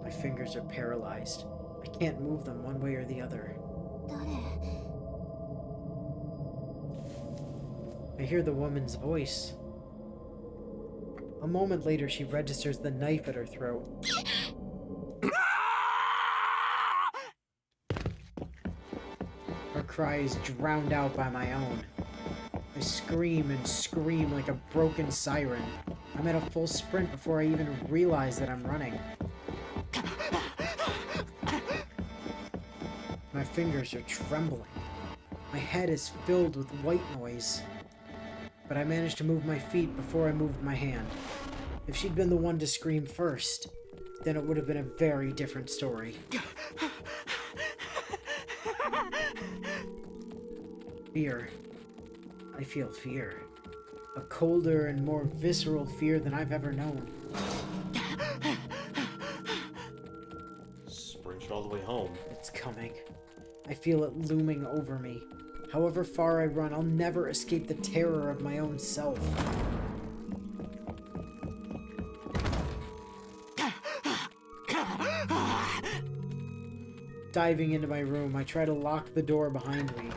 My fingers are paralyzed. I can't move them one way or the other. I hear the woman's voice. A moment later, she registers the knife at her throat. Her cry is drowned out by my own. I scream and scream like a broken siren. I'm at a full sprint before I even realize that I'm running. My fingers are trembling. My head is filled with white noise. But I managed to move my feet before I moved my hand. If she'd been the one to scream first, then it would have been a very different story. Fear. I feel fear. A colder and more visceral fear than I've ever known. Sprint it all the way home. It's coming. I feel it looming over me. However far I run, I'll never escape the terror of my own self. Diving into my room, I try to lock the door behind me.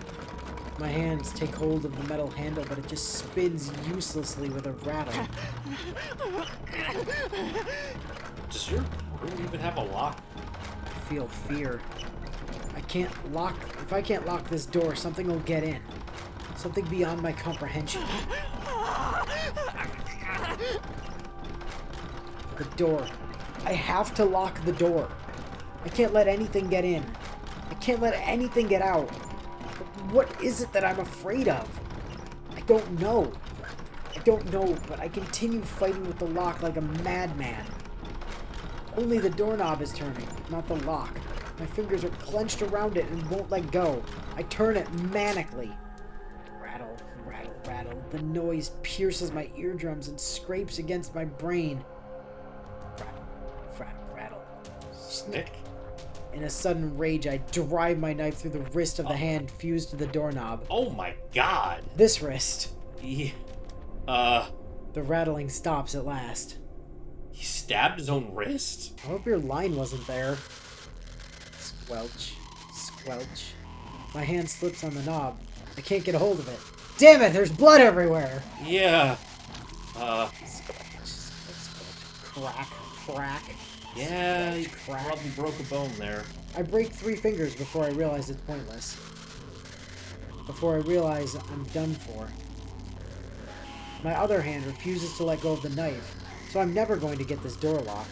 My hands take hold of the metal handle, but it just spins uselessly with a rattle. Does your room even have a lock? I feel fear. If I can't lock this door, something will get in. Something beyond my comprehension. The door. I have to lock the door. I can't let anything get in. I can't let anything get out. But what is it that I'm afraid of? I don't know. But I continue fighting with the lock like a madman. Only the doorknob is turning, not the lock. My fingers are clenched around it and won't let go. I turn it manically. Rattle, rattle, rattle. The noise pierces my eardrums and scrapes against my brain. Rattle, rattle, rattle. Stick. In a sudden rage, I drive my knife through the wrist of the hand fused to the doorknob. Oh my god. This wrist. Yeah. The rattling stops at last. He stabbed his own wrist? I hope your line wasn't there. Squelch. Squelch. My hand slips on the knob. I can't get a hold of it. Damn it, there's blood everywhere! Yeah. Squelch, squelch, squelch. Crack, crack. Yeah, you Crack. probably broke a bone there. I break 3 fingers before I realize it's pointless. Before I realize I'm done for. My other hand refuses to let go of the knife, so I'm never going to get this door locked.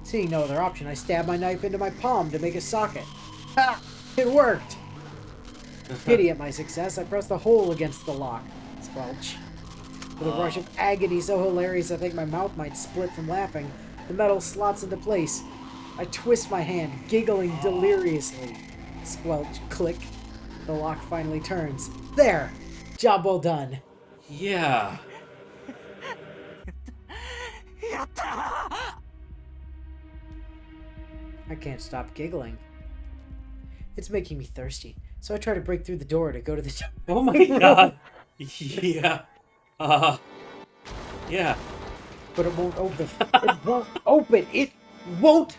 Seeing no other option, I stab my knife into my palm to make a socket. Ha! It worked! Giddy at my success, I press the hole against the lock. Squelch. With a rush of agony so hilarious I think my mouth might split from laughing, the metal slots into place. I twist my hand, giggling deliriously. Squelch, click. The lock finally turns. There! Job well done. Yeah. I can't stop giggling. It's making me thirsty, so I try to break through the door to go to the... Oh my god. Yeah. Yeah. But it won't open. It won't open. It won't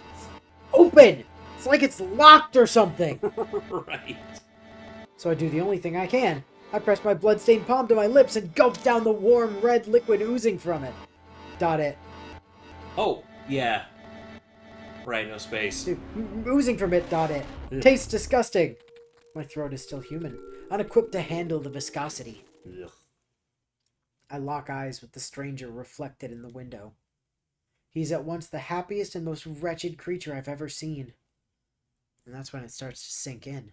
open! It's like it's locked or something. Right. So I do the only thing I can. I press my bloodstained palm to my lips and gulp down the warm red liquid oozing from it. It. Oh, yeah. Right, no space. Dude, oozing from it. It. Ugh. Tastes disgusting. My throat is still human, unequipped to handle the viscosity. Ugh. I lock eyes with the stranger reflected in the window. He's at once the happiest and most wretched creature I've ever seen. And that's when it starts to sink in.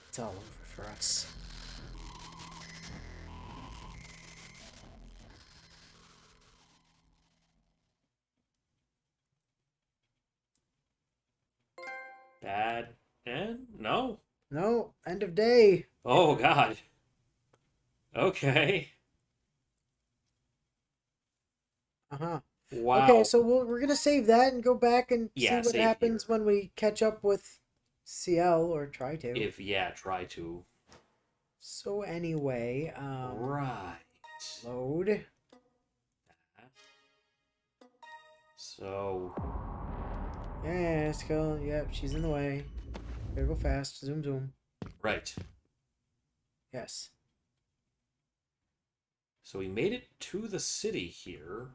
It's all over for us. Bad end? No. No, end of day. Oh, God. Okay. Uh-huh. Wow. Okay, so we're going to save that and go back and Yeah, see what save happens here. when we catch up with CL, or try to. Try to. So anyway, Right. load. road. So... Yeah, let's go. Yep, she's in the way. Better go fast. Zoom, zoom. Right. Yes. So we made it to the city here.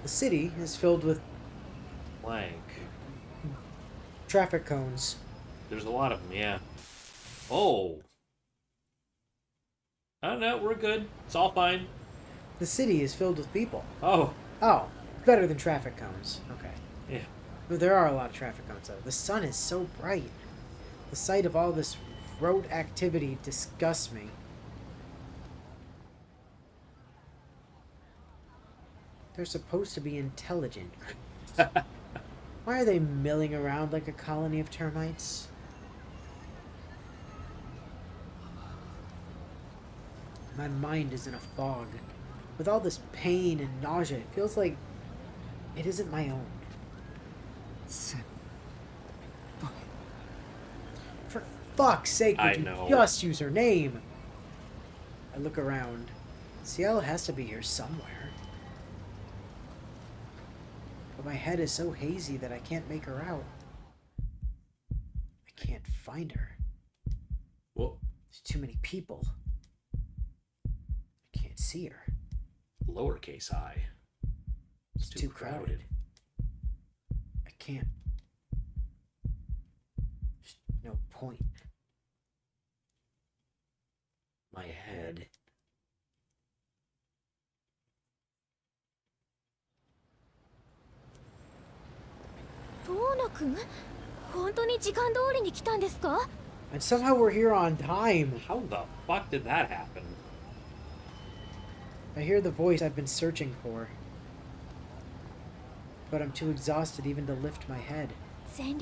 The city is filled with Blank. traffic cones. There's a lot of them, yeah. Oh. Oh, no, we're good. It's all fine. The city is filled with people. Oh. Oh, better than traffic cones. Okay. Yeah. But there are a lot of traffic cones, though. The sun is so bright. The sight of all this road activity disgusts me. They're supposed to be intelligent. Why are they milling around like a colony of termites? My mind is in a fog. With all this pain and nausea, it feels like it isn't my own. For fuck's sake, would you just use her name? I look around. Ciel has to be here somewhere. But my head is so hazy that I can't make her out. I can't find her. Well, there's too many people. I can't see her. Lowercase I. It's too crowded. I can't. There's no point. My head. And somehow we're here on time. How the fuck did that happen? I hear the voice I've been searching for. But I'm too exhausted even to lift my head. Yeah.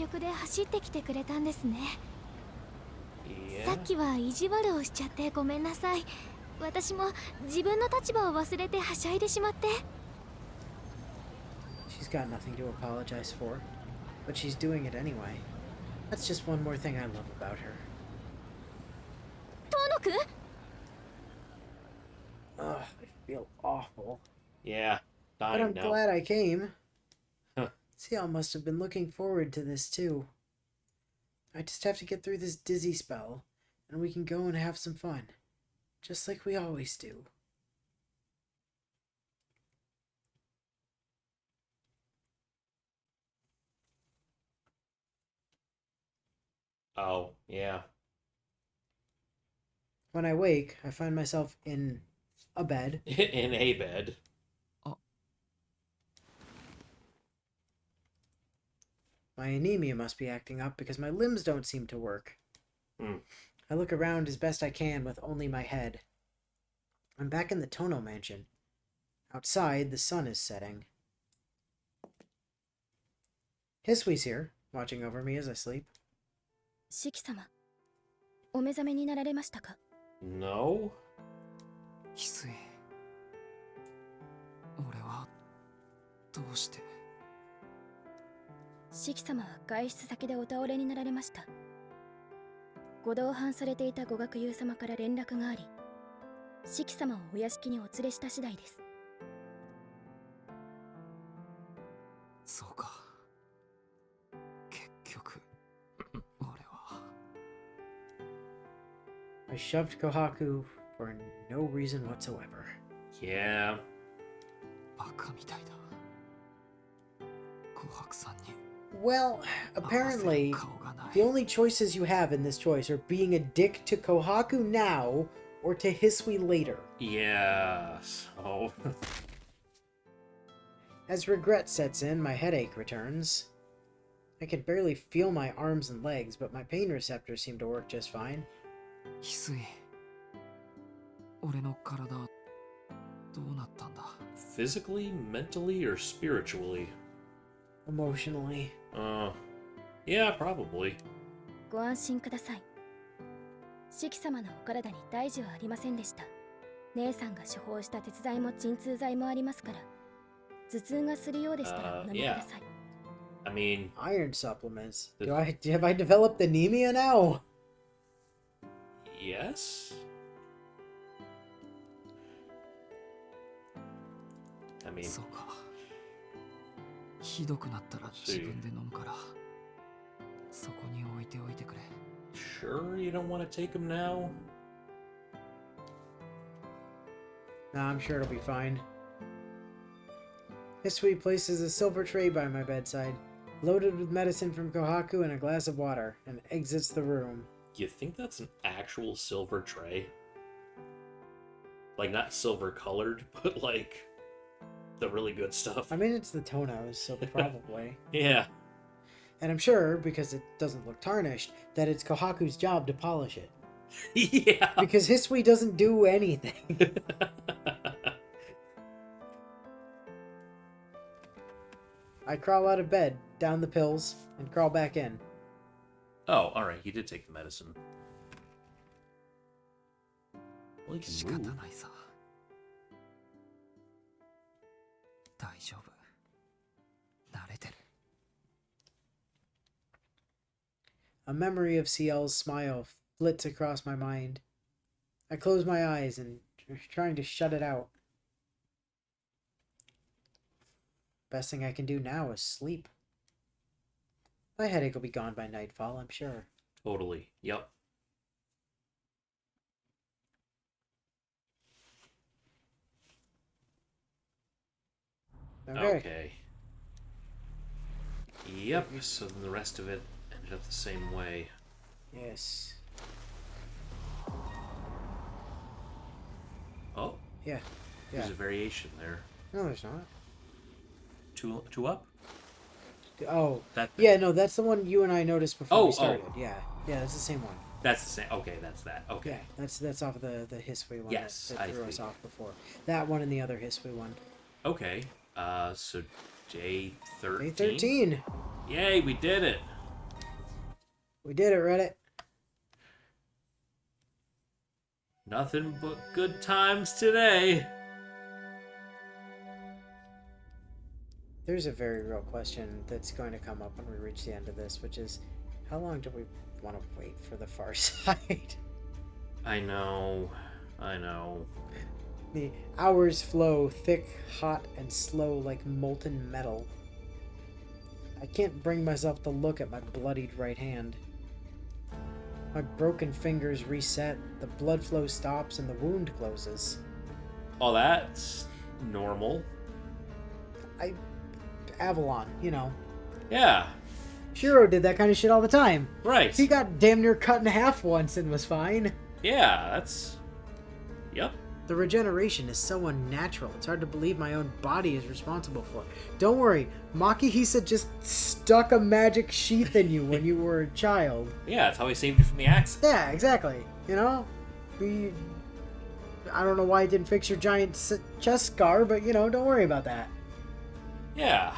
さっきは意地悪をしちゃってごめんなさい。私も自分の立場を忘れてはしゃいでしまって。She's got nothing to apologize for, but she's doing it anyway. That's just one more thing I love about her. 遠野くん? Ugh, I feel awful. Yeah, but I'm now. glad I came. Ciel must have been looking forward to this too. I just have to get through this dizzy spell, and we can go and have some fun. Just like we always do. Oh, yeah. When I wake, I find myself in a bed. In a bed. My anemia must be acting up because my limbs don't seem to work. Mm. I look around as best I can with only my head. I'm back in the Tono mansion. Outside, the sun is setting. Hisui's here, watching over me as I sleep. シキ様、お目覚めになられましたか? No? 翡翠、俺はどうして？シキ様は外出先でお倒れになられました。ご同伴されていたご学友様から連絡があり、シキ様をお屋敷にお連れした次第です。そうか。結局、俺は。I shoved Kohaku for no reason whatsoever. Yeah. バカみたいだ。琥珀さんに。Well, apparently, the only choices you have in this choice are being a dick to Kohaku now or to Hisui later. Yeah, so... As regret sets in, my headache returns. I can barely feel my arms and legs, but my pain receptors seem to work just fine. 翡翠、俺の体、どうなったんだ? Physically, mentally, or spiritually? Emotionally. Yeah, probably. ご安心ください。シキ様のお体に大事はありませんでした。姉さんが処方した鉄剤も鎮痛剤もありますから、頭痛がするようでしたらお飲みください。I mean, Iron supplements. Have I developed anemia now? yes. I mean, そうか。ひどくなったら自分で飲むから、そこに置いておいてくれ。 sure you don't want to take him now? Nah, I'm sure it'll be fine. Hisui places a silver tray by my bedside, loaded with medicine from Kohaku and a glass of water, and exits the room. You think that's an actual silver tray? Like, not silver colored, but like the really good stuff. I mean, it's the Tonos, so probably. Yeah. And I'm sure, because it doesn't look tarnished, that it's Kohaku's job to polish it. Yeah. Because Hisui doesn't do anything. I crawl out of bed, down the pills, and crawl back in. Oh, alright, he did take the medicine. Well, he 仕 can 方 move. ないさ。大丈夫。慣れてる。 A memory of CL's smile flits across my mind. I close my eyes and trying to shut it out. Best thing I can do now is sleep. My headache will be gone by nightfall, I'm sure. Totally. Yep. Okay. Yep, so then the rest of it ended up the same way. Yes. Oh, Yeah. there's Yeah. a variation there. No, there's not. Two up? Oh. That Yeah, no, that's the one you and I noticed before Oh, we oh. started. Yeah. Yeah, that's the same one. That's the same. Okay, that's that. Okay. Yeah, that's off of the Hisui one Yes, that I threw us see. off before. That one and the other Hisui one. Okay. So day 13. Day 13. Yay, we did it. We did it, Reddit. Nothing but good times today. There's a very real question that's going to come up when we reach the end of this, which is, how long do we want to wait for the far side? I know. The hours flow thick, hot, and slow like molten metal. I can't bring myself to look at my bloodied right hand. My broken fingers reset, the blood flow stops, and the wound closes. Oh, that's normal. Avalon, you know. Yeah, Shiro did that kind of shit all the time. right. He got damn near cut in half once and was fine. Yeah, that's... Yep. The regeneration is so unnatural, it's hard to believe my own body is responsible for it. Don't worry, Makihisa just stuck a magic sheath in you when you were a child. Yeah, that's how he saved you from the axe. Yeah, exactly. You know? I don't know why it didn't fix your giant chest scar, but, you know, don't worry about that. Yeah.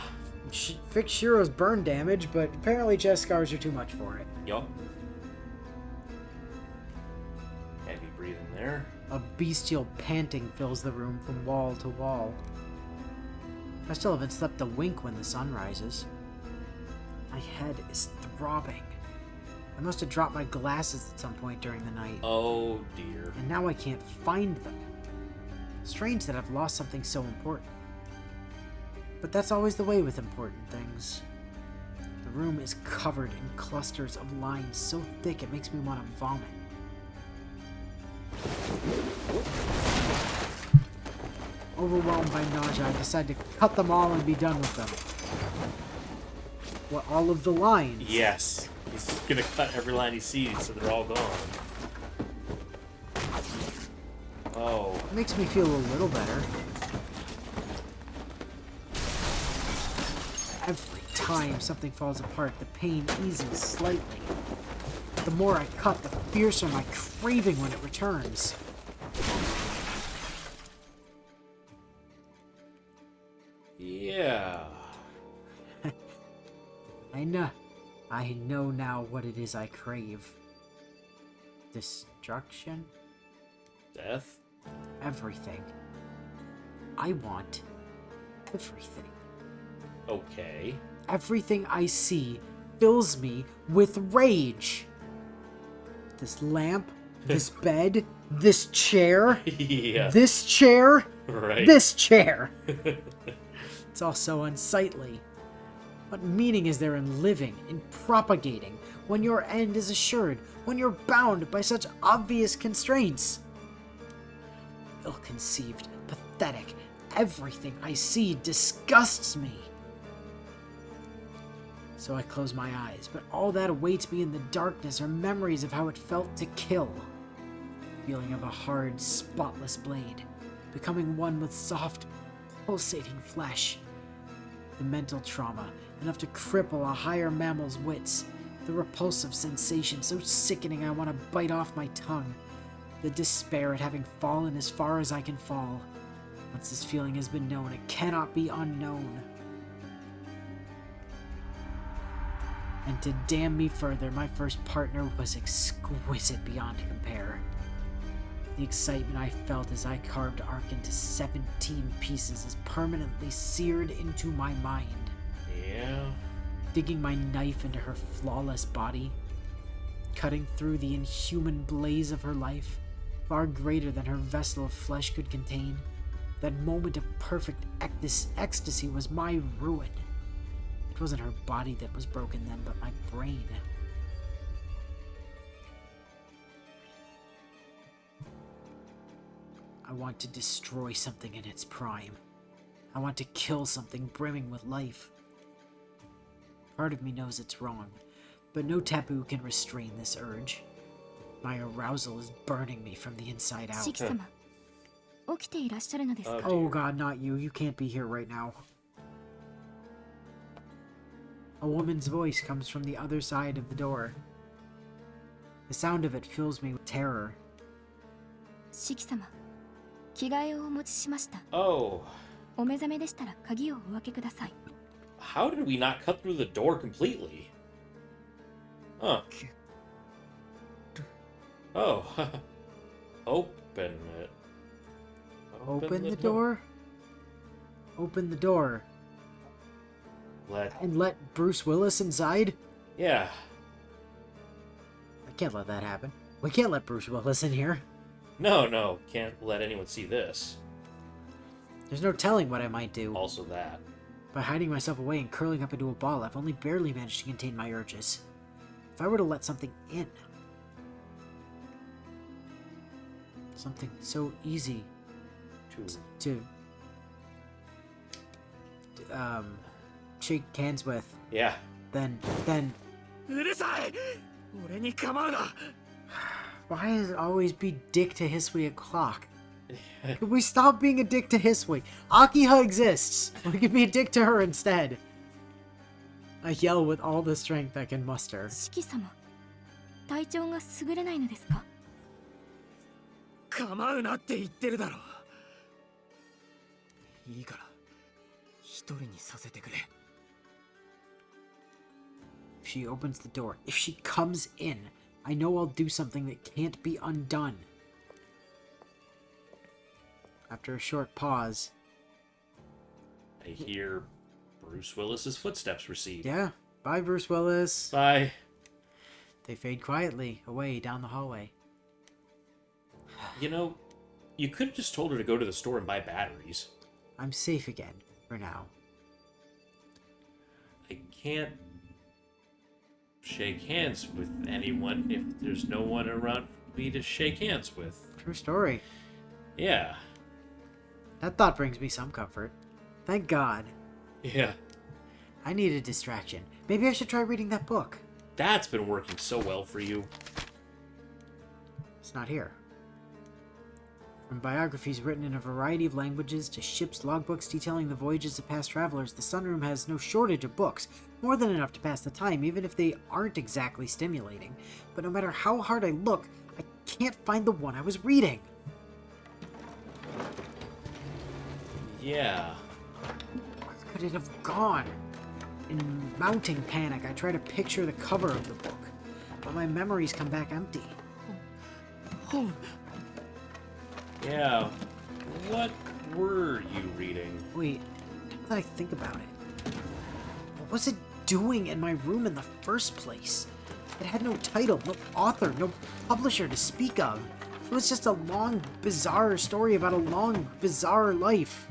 Fix Shiro's burn damage, but apparently chest scars are too much for it. Yup. Heavy breathing there. A bestial panting fills the room from wall to wall. I still haven't slept a wink when the sun rises. My head is throbbing. I must have dropped my glasses at some point during the night. Oh dear. And now I can't find them. Strange that I've lost something so important. But that's always the way with important things. The room is covered in clusters of lines so thick it makes me want to vomit. Overwhelmed by nausea, I decide to cut them all and be done with them. What, all of the lines? Yes. He's gonna cut every line he sees so they're all gone. Oh. It makes me feel a little better. Every time something falls apart, the pain eases slightly. The more I cut, the fiercer my craving when it returns. Yeah. I know now what it is I crave. Destruction? Death? Everything. I want everything. Okay. everything I see fills me with rage. This lamp, this bed, this chair, Yeah. this chair, Right. this chair. It's all so unsightly. What meaning is there in living, in propagating, when your end is assured, when you're bound by such obvious constraints? Ill-conceived, pathetic, everything I see disgusts me. So I close my eyes, but all that awaits me in the darkness are memories of how it felt to kill. The feeling of a hard, spotless blade, becoming one with soft, pulsating flesh. The mental trauma, enough to cripple a higher mammal's wits. The repulsive sensation, so sickening I want to bite off my tongue. The despair at having fallen as far as I can fall. Once this feeling has been known, it cannot be unknown. And to damn me further, my first partner was exquisite beyond compare. The excitement I felt as I carved Ark into 17 pieces is permanently seared into my mind. Yeah. Digging my knife into her flawless body, cutting through the inhuman blaze of her life, far greater than her vessel of flesh could contain. That moment of perfect ecstasy was my ruin. It wasn't her body that was broken then, but my brain. I want to destroy something in its prime. I want to kill something brimming with life. Part of me knows it's wrong, but no taboo can restrain this urge. My arousal is burning me from the inside out. シキ様、起きていらっしゃるのですか？ Oh god, not you. You can't be here right now. A woman's voice comes from the other side of the door. The sound of it fills me with terror. シキ様、着替えをお持ちしました。 Oh. お目覚めでしたら鍵をお開けください。 How did we not cut through the door completely? Huh. Oh. Open it. Open the door? Open the door. And let Bruce Willis inside? Yeah. I can't let that happen. We can't let Bruce Willis in here. No. Can't let anyone see this. There's no telling what I might do. Also that. By hiding myself away and curling up into a ball, I've only barely managed to contain my urges. If I were to let something in, something so easy to shake hands with, Yeah. then why does it always be dick to Hisui o'clock? Could we stop being a dick to Hisui? Akiha exists. We could be a dick to her instead. I yell with all the strength I can muster. シキ様、体調が優れないのですか？構うなって言ってるだろ。いいから一人にさせてくれ。 If she opens the door, if she comes in, I know I'll do something that can't be undone. After a short pause, I hear Bruce Willis's footsteps recede. yeah, bye Bruce Willis. Bye. They fade quietly away down the hallway. You know, you could have just told her to go to the store and buy batteries. I'm safe again, for now. I can't shake hands with anyone if there's no one around me to shake hands with. True story. Yeah. That thought brings me some comfort. Thank God. Yeah. I need a distraction. Maybe I should try reading that book. That's been working so well for you. It's not here. From biographies written in a variety of languages to ship's logbooks detailing the voyages of past travelers, the Sunroom has no shortage of books, more than enough to pass the time, even if they aren't exactly stimulating. But no matter how hard I look, I can't find the one I was reading. Yeah. Where could it have gone? In mounting panic, I try to picture the cover of the book, but my memories come back empty. Yeah. What were you reading? Wait, now that I think about it, what was it doing in my room in the first place? It had no title, no author, no publisher to speak of. It was just a long, bizarre story about a long, bizarre life.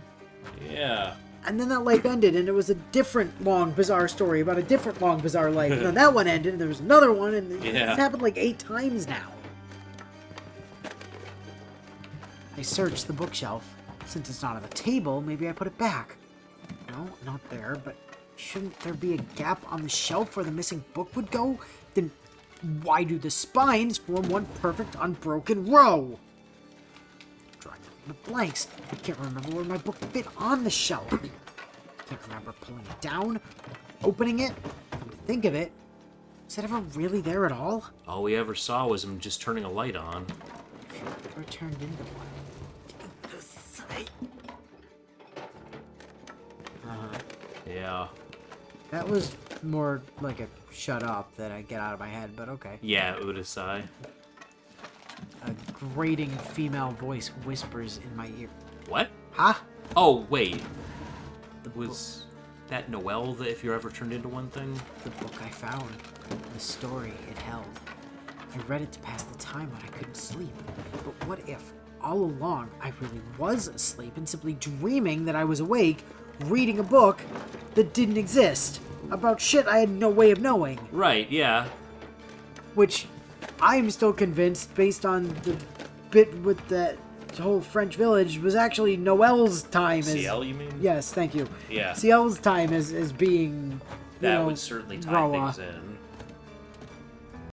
Yeah. And then that life ended, and it was a different long, bizarre story about a different long, bizarre life. And then that one ended, and there was another one, and it's happened like 8 times now. I searched the bookshelf. Since it's not on the table, maybe I put it back. No, not there, but shouldn't there be a gap on the shelf where the missing book would go? Then why do the spines form one perfect unbroken row? Drawing the blanks. I can't remember where my book fit on the shelf. I can't remember pulling it down, opening it. Come to think of it, is it ever really there at all? All we ever saw was him just turning a light on. Or turned into one. Yeah. That was more like a shut up that I get out of my head, but okay. Yeah, Udasai. A grating female voice whispers in my ear. What? Huh? Oh, wait. The Was that Noelle, the If You're Ever Turned Into One thing? The book I found. The story it held. I read it to pass the time when I couldn't sleep. But what if, all along, I really was asleep and simply dreaming that I was awake, reading a book that didn't exist? About shit I had no way of knowing. Right, yeah. Which I'm still convinced, based on the bit with that whole French village, was actually Noelle's time as... CL, you mean? Yes, thank you. Yeah. CL's time as being... That know, would certainly tie Rawa. things in.